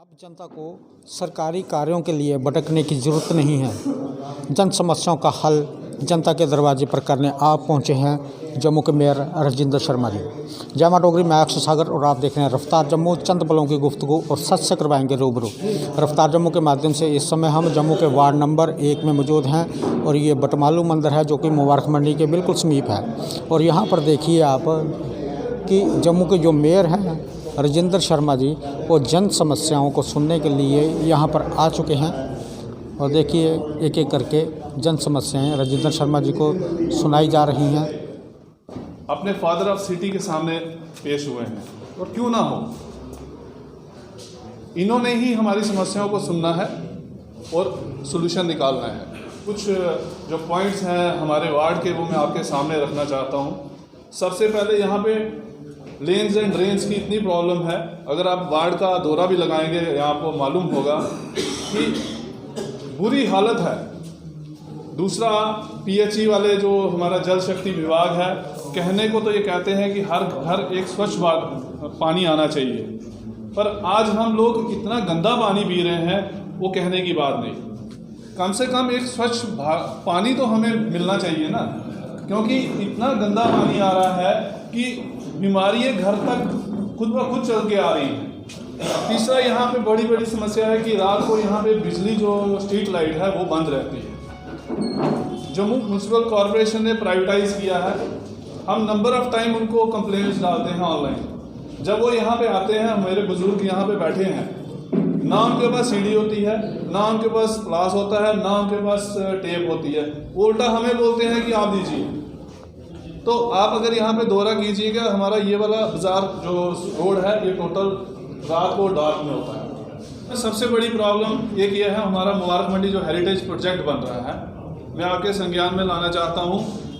अब जनता को सरकारी कार्यों के लिए भटकने की ज़रूरत नहीं है। जन समस्याओं का हल जनता के दरवाजे पर करने आप पहुंचे हैं जम्मू के मेयर राजिंदर शर्मा जी। जय मां डोगरी, मैं अक्षय सागर और आप देख रहे हैं रफ्तार जम्मू। चंद पलों की गुफ्तगू और सच से करवाएंगे रूबरू। रफ्तार जम्मू के माध्यम से इस समय हम जम्मू के वार्ड नंबर 1 में मौजूद हैं और ये बटमालू मंदिर है जो कि मुबारक मंडी के बिल्कुल समीप है। और यहाँ पर देखिए आप कि जम्मू के जो मेयर हैं राजिंदर शर्मा जी, वो जन समस्याओं को सुनने के लिए यहाँ पर आ चुके हैं। और देखिए एक एक करके जन समस्याएं राजिंदर शर्मा जी को सुनाई जा रही हैं। अपने फादर ऑफ सिटी के सामने पेश हुए हैं और क्यों ना हो, इन्होंने ही हमारी समस्याओं को सुनना है और सॉल्यूशन निकालना है। कुछ जो पॉइंट्स हैं हमारे वार्ड के, वो मैं आपके सामने रखना चाहता हूँ। सबसे पहले यहाँ पे लेन्स एंड ड्रेन्स की इतनी प्रॉब्लम है, अगर आप वार्ड का दौरा भी लगाएंगे आपको मालूम होगा कि बुरी हालत है। दूसरा, पीएचई वाले जो हमारा जल शक्ति विभाग है, कहने को तो ये कहते हैं कि हर घर एक स्वच्छ पानी आना चाहिए, पर आज हम लोग इतना गंदा पानी पी रहे हैं, वो कहने की बात नहीं। कम से कम एक स्वच्छ पानी तो हमें मिलना चाहिए ना, क्योंकि इतना गंदा पानी आ रहा है कि बीमारियाँ घर तक खुद ब खुद चल के आ रही हैं। तीसरा, यहाँ पे बड़ी बड़ी समस्या है कि रात को यहाँ पे बिजली जो स्ट्रीट लाइट है वो बंद रहती है। जम्मू म्यूनसिपल कॉरपोरेशन ने प्राइवेटाइज किया है। हम नंबर ऑफ़ टाइम उनको कंप्लेंट्स डालते हैं ऑनलाइन। जब वो यहाँ पे आते हैं, मेरे बुजुर्ग यहाँ पे बैठे हैं, ना उनके पास सीढ़ी होती है, ना उनके पास प्लास होता है, ना उनके पास टेप होती है। वो उल्टा हमें बोलते हैं कि आप दीजिए। तो आप अगर यहाँ पे दौरा कीजिएगा, हमारा ये वाला बाज़ार जो रोड है, ये टोटल रात को डार्क में होता है। सबसे बड़ी प्रॉब्लम एक ये है, हमारा मुबारक मंडी जो हेरिटेज प्रोजेक्ट बन रहा है, मैं आपके संज्ञान में लाना चाहता हूँ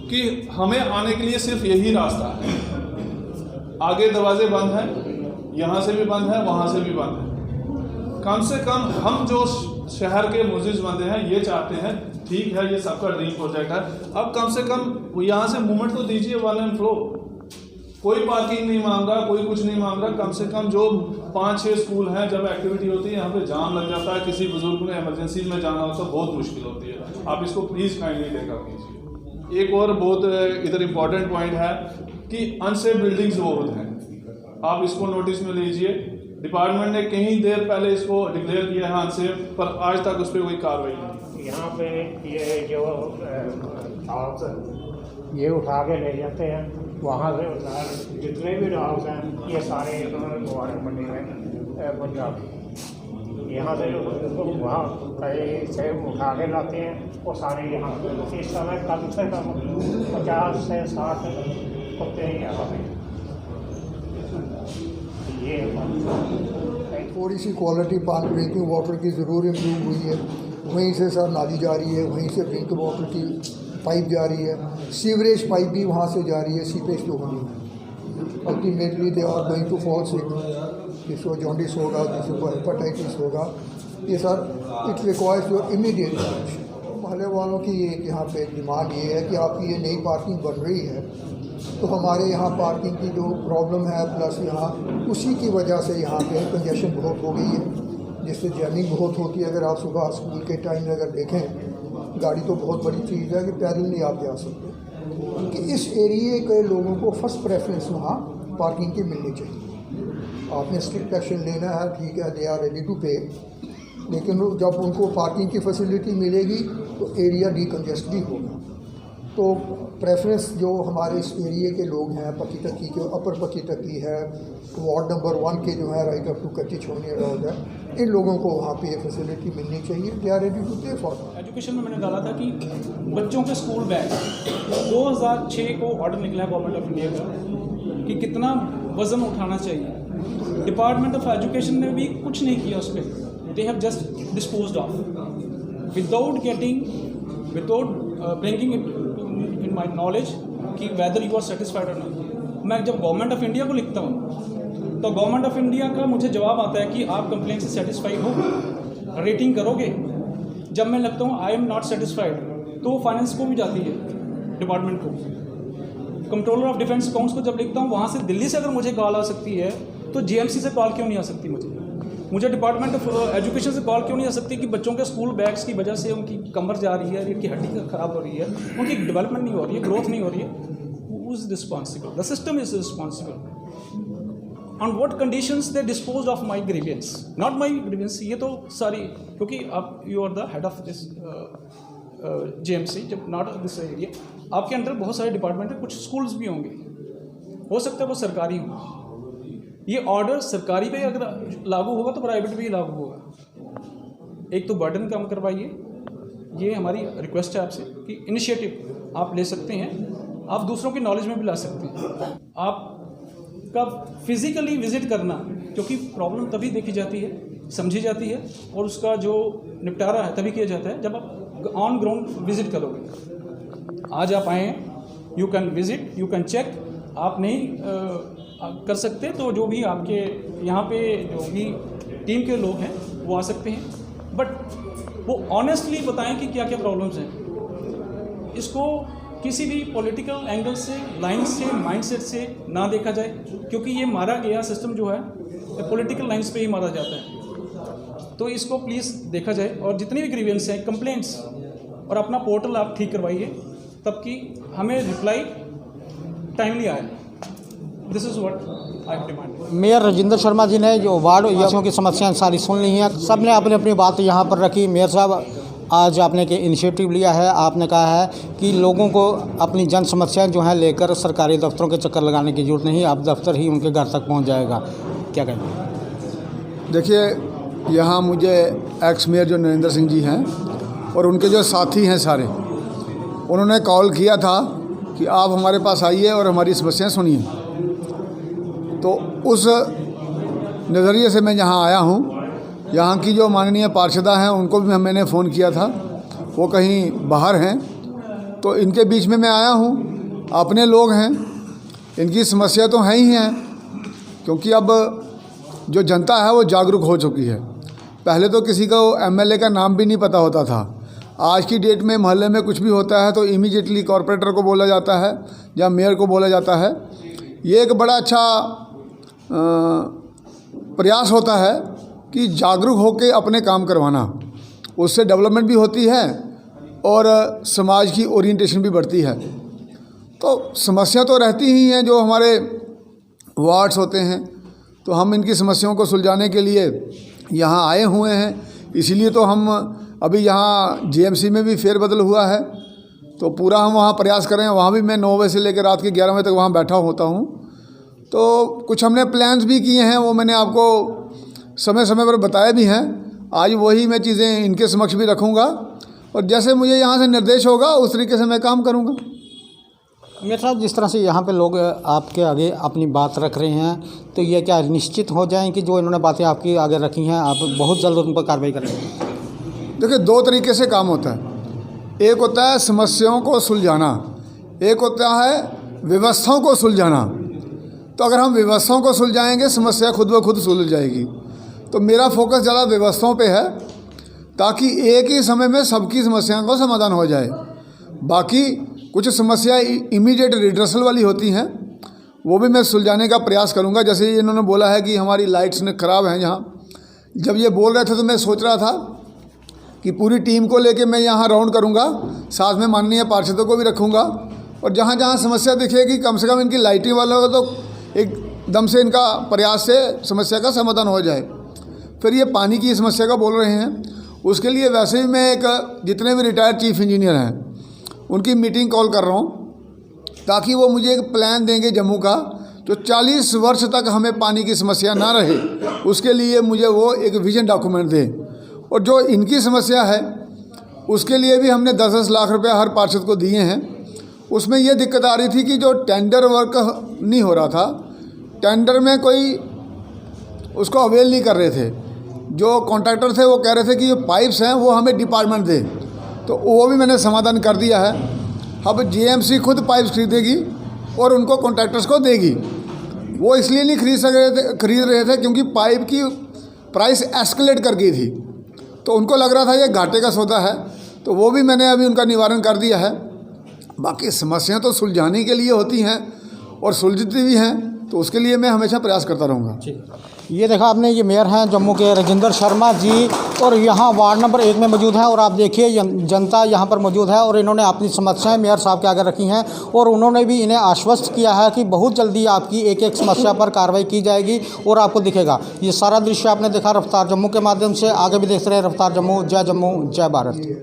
कि हमें आने के लिए सिर्फ यही रास्ता है। आगे दरवाजे बंद हैं, यहाँ से भी बंद है, वहाँ से भी बंद है। कम से कम हम जो शहर के मुजिज बंदे हैं, ये चाहते हैं, ठीक है ये सबका ड्रीम प्रोजेक्ट है, अब कम से कम यहाँ से मूवमेंट तो दीजिए, वन एंड फ्लो। कोई पार्किंग नहीं मांग रहा, कोई कुछ नहीं मांग रहा। कम से कम जो 5-6 स्कूल हैं, जब एक्टिविटी होती है यहाँ पे जाम लग जाता है, किसी बुजुर्ग ने इमरजेंसी में जाना हो तो बहुत मुश्किल होती है। आप इसको प्लीज़ काइंडली टेकअप कीजिए। एक और बहुत इधर इम्पॉर्टेंट पॉइंट है कि अनसेफ बिल्डिंग्स बहुत हैं, आप इसको नोटिस में लीजिए। डिपार्टमेंट ने कहीं देर पहले इसको डिक्लेयर किया है अनसेफ, पर आज तक उस पर कोई कार्रवाई नहीं। यहाँ पे ये जो ये उठा के ले जाते हैं, वहाँ से जितने भी हाउस हैं ये सारे मुबारक मंडी में पंजाब, यहाँ से वहाँ कहीं से उठा के लाते हैं और सारे यहाँ इस समय कम से कम 50 से 60 कुत्ते यहाँ पे। ये थोड़ी सी क्वालिटी पानी ड्रिंकिंग वाटर की ज़रूर इम्प्रूव हुई है। वहीं से सर नाली जा रही है, वहीं से ड्रिंकिंग वाटर की पाइप जा रही है, सीवरेज पाइप भी वहाँ से जा रही है, सीपेज तो होनी है। Ultimately they are going to fall sick, जिसको जॉन्डिस होगा, जिसको हेपेटाइटिस होगा। ये sir it requires your immediate attention. मोहल्ले वालों की यहाँ पे डिमांड ये है कि आपकी ये नई पार्किंग बन रही है, तो हमारे यहाँ पार्किंग की जो प्रॉब्लम है, प्लस यहाँ उसी की वजह से यहाँ पे कंजेशन बहुत हो गई है, जिससे जैमिंग बहुत होती है। अगर आप सुबह स्कूल के टाइम में अगर देखें, गाड़ी तो बहुत बड़ी चीज़ है कि पैदल नहीं आप जा सकते, कि इस एरिए के लोगों को फर्स्ट प्रेफरेंस वहाँ पार्किंग की मिलनी चाहिए। आपने स्ट्रिक्ट एक्शन लेना है, ठीक है, दे आर रेडी टू पे, लेकिन जब उनको पार्किंग की फैसिलिटी मिलेगी तो एरिया डिकंजेस्ट भी होगा। तो प्रेफरेंस जो हमारे इस एरिए के लोग हैं, पक्की टक्की के अपर पक्की टक्की है, वार्ड नंबर 1 के जो है राइट अप टू कच्ची छोड़ने रोड है, इन लोगों को वहाँ पे ये फैसिलिटी मिलनी चाहिए। दे आर रेडी टू पे फॉर। एजुकेशन में मैंने डाला था कि बच्चों के स्कूल बैग 2006 को ऑर्डर निकला है गवर्नमेंट ऑफ इंडिया का कि कितना वज़न उठाना चाहिए। डिपार्टमेंट ऑफ एजुकेशन ने भी कुछ नहीं किया उस पर। They have just disposed of without bringing it in my knowledge कि वेदर यू आर सेटिस्फाइड और नॉट। मैं जब गवर्नमेंट ऑफ इंडिया को लिखता हूँ तो गवर्नमेंट ऑफ इंडिया का मुझे जवाब आता है कि आप कंप्लेन से सेटिस्फाई हो, रेटिंग करोगे। जब मैं लगता हूँ आई एम नॉट सेटिस्फाइड, तो वो फाइनेंस को भी जाती है, डिपार्टमेंट को। कंट्रोलर ऑफ डिफेंस अकाउंट्स को जब लिखता हूँ, वहाँ से दिल्ली से अगर मुझे कॉल आ सकती है तो जीएमसी से कॉल क्यों नहीं आ सकती मुझे? मुझे डिपार्टमेंट ऑफ एजुकेशन से कॉल क्यों नहीं आ सकती कि बच्चों के स्कूल बैग्स की वजह से उनकी कमर जा रही है, उनकी हड्डी ख़राब हो रही है, उनकी डेवलपमेंट नहीं हो रही है, ग्रोथ नहीं हो रही है. Who is responsible? The system is responsible. On what conditions they disposed of my grievance? Not my grievance. ये तो सारी, क्योंकि आप you are the head of this JMC, जब not this area, आपके अंदर बहुत सारे डिपार्टमेंट है, कुछ स्कूल्स भी होंगे, हो सकता है वो सरकारी हो. ये ऑर्डर सरकारी पे अगर लागू होगा तो प्राइवेट भी लागू होगा. एक तो बर्डन कम करवाइए, ये हमारी रिक्वेस्ट है आपसे कि इनिशिएटिव आप ले सकते हैं, आप दूसरों की नॉलेज में भी ला सकते हैं. आपका फिज़िकली विज़िट करना, क्योंकि प्रॉब्लम तभी देखी जाती है, समझी जाती है और उसका जो निपटारा है तभी किया जाता है जब आप ऑन ग्राउंड विज़िट करोगे. आज आप आए हैं, you can visit, you can check. आप नहीं कर सकते तो जो भी आपके यहाँ पे जो भी टीम के लोग हैं वो आ सकते हैं, बट वो ऑनेस्टली बताएं कि क्या क्या प्रॉब्लम्स हैं. इसको किसी भी पॉलिटिकल एंगल से, लाइन से, माइंडसेट से ना देखा जाए, क्योंकि ये मारा गया सिस्टम जो है पॉलिटिकल लाइंस पे ही मारा जाता है. तो इसको प्लीज़ देखा जाए और जितनी भी ग्रीवेंस हैं, कंप्लेंट्स, और अपना पोर्टल आप ठीक करवाइए, तब कि हमें रिप्लाई टाइमली आए. This is what I demand. Mayor Rajendra Sharma ji ने जो वार्ड वासियों की समस्याएं सारी सुन ली हैं, सब ने अपनी अपनी बात यहाँ पर रखी. मेयर साहब, आज आपने के इनिशिएटिव लिया है, आपने कहा है कि लोगों को अपनी जन समस्याएं जो हैं लेकर सरकारी दफ्तरों के चक्कर लगाने की ज़रूरत नहीं, आप दफ्तर ही उनके घर तक पहुँच जाएगा. क्या कहेंगे? देखिए, यहाँ मुझे एक्स मेयर जो नरेंद्र सिंह जी हैं और उनके जो साथी हैं सारे, उन्होंने कॉल किया था कि आप हमारे पास आइए और हमारी समस्याएं सुनिए. तो उस नज़रिए से मैं यहाँ आया हूँ. यहाँ की जो माननीय पार्षदा हैं उनको भी मैंने फ़ोन किया था, वो कहीं बाहर हैं, तो इनके बीच में मैं आया हूँ. अपने लोग हैं, इनकी समस्या तो है ही हैं, क्योंकि अब जो जनता है वो जागरूक हो चुकी है. पहले तो किसी को एमएलए का नाम भी नहीं पता होता था. आज की डेट में मोहल्ले में कुछ भी होता है तो इमीडिएटली कॉरपोरेटर को बोला जाता है या मेयर को बोला जाता है. ये एक बड़ा अच्छा प्रयास होता है कि जागरूक होकर अपने काम करवाना, उससे डेवलपमेंट भी होती है और समाज की ओरिएंटेशन भी बढ़ती है. तो समस्या तो रहती ही हैं, जो हमारे वार्ड्स होते हैं, तो हम इनकी समस्याओं को सुलझाने के लिए यहाँ आए हुए हैं. इसीलिए तो हम अभी यहाँ जेएमसी में भी फेरबदल हुआ है, तो पूरा हम वहाँ प्रयास कर रहे हैं. वहाँ भी मैं 9 बजे से लेकर रात के 11 बजे तक वहाँ बैठा होता हूँ. तो कुछ हमने प्लान्स भी किए हैं, वो मैंने आपको समय समय पर बताए भी हैं. आज वही मैं चीज़ें इनके समक्ष भी रखूँगा और जैसे मुझे यहाँ से निर्देश होगा उस तरीके से मैं काम करूँगा. मेरे साथ जिस तरह से यहाँ पे लोग आपके आगे अपनी बात रख रहे हैं, तो ये क्या निश्चित हो जाए कि जो इन्होंने बातें आपके आगे रखी हैं आप बहुत जल्द उन पर कार्रवाई करेंगे? देखिए, 2 तरीके से काम होता है. एक होता है समस्याओं को सुलझाना, एक होता है व्यवस्थाओं को सुलझाना. तो अगर हम व्यवस्थाओं को सुलझाएंगे समस्या खुद ब खुद सुलझ जाएगी. तो मेरा फोकस ज़्यादा व्यवस्थाओं पे है, ताकि एक ही समय में सबकी समस्याओं का समाधान हो जाए. बाकी कुछ समस्या इमीडिएट रिड्रेसल वाली होती हैं, वो भी मैं सुलझाने का प्रयास करूंगा. जैसे इन्होंने बोला है कि हमारी लाइट्स ख़राब हैं यहाँ, जब ये बोल रहे थे तो मैं सोच रहा था कि पूरी टीम को लेके मैं यहाँ राउंड करूँगा, साथ में माननीय पार्षदों को भी रखूँगा, और जहाँ जहाँ समस्या दिखेगी कम से कम इनकी लाइटिंग वाला होगा तो एकदम से इनका प्रयास से समस्या का समाधान हो जाए. फिर ये पानी की समस्या का बोल रहे हैं, उसके लिए वैसे भी मैं एक जितने भी रिटायर्ड चीफ इंजीनियर हैं उनकी मीटिंग कॉल कर रहा हूँ, ताकि वो मुझे एक प्लान देंगे जम्मू का, जो 40 वर्ष तक हमें पानी की समस्या ना रहे, उसके लिए मुझे वो एक विजन डॉक्यूमेंट दें. और जो इनकी समस्या है उसके लिए भी हमने 10-10 लाख रुपए हर पार्षद को दिए हैं. उसमें ये दिक्कत आ रही थी कि जो टेंडर वर्क नहीं हो रहा था, टेंडर में कोई उसको अवेल नहीं कर रहे थे. जो कॉन्ट्रैक्टर थे वो कह रहे थे कि ये पाइप्स हैं वो हमें डिपार्टमेंट दे, तो वो भी मैंने समाधान कर दिया है. अब जेएमसी खुद पाइप्स खरीदेगी और उनको कॉन्ट्रैक्टर्स को देगी. वो इसलिए नहीं खरीद रहे थे क्योंकि पाइप की प्राइस एस्केलेट कर गई थी, तो उनको लग रहा था ये घाटे का सौदा है. तो वो भी मैंने अभी उनका निवारण कर दिया है. बाकी समस्याएं तो सुलझाने के लिए होती हैं और सुलझती भी हैं, तो उसके लिए मैं हमेशा प्रयास करता रहूँगा. ये देखा आपने, ये मेयर हैं जम्मू के राजिंदर शर्मा जी, और यहाँ वार्ड नंबर 1 में मौजूद हैं। और आप देखिए जनता यहाँ पर मौजूद है और इन्होंने अपनी समस्याएं मेयर साहब के आगे रखी हैं और उन्होंने भी इन्हें आश्वस्त किया है कि बहुत जल्दी आपकी एक एक समस्या पर कार्रवाई की जाएगी और आपको दिखेगा। ये सारा दृश्य आपने देखा रफ्तार जम्मू के माध्यम से। आगे भी देखते रहे रफ्तार जम्मू। जय भारत।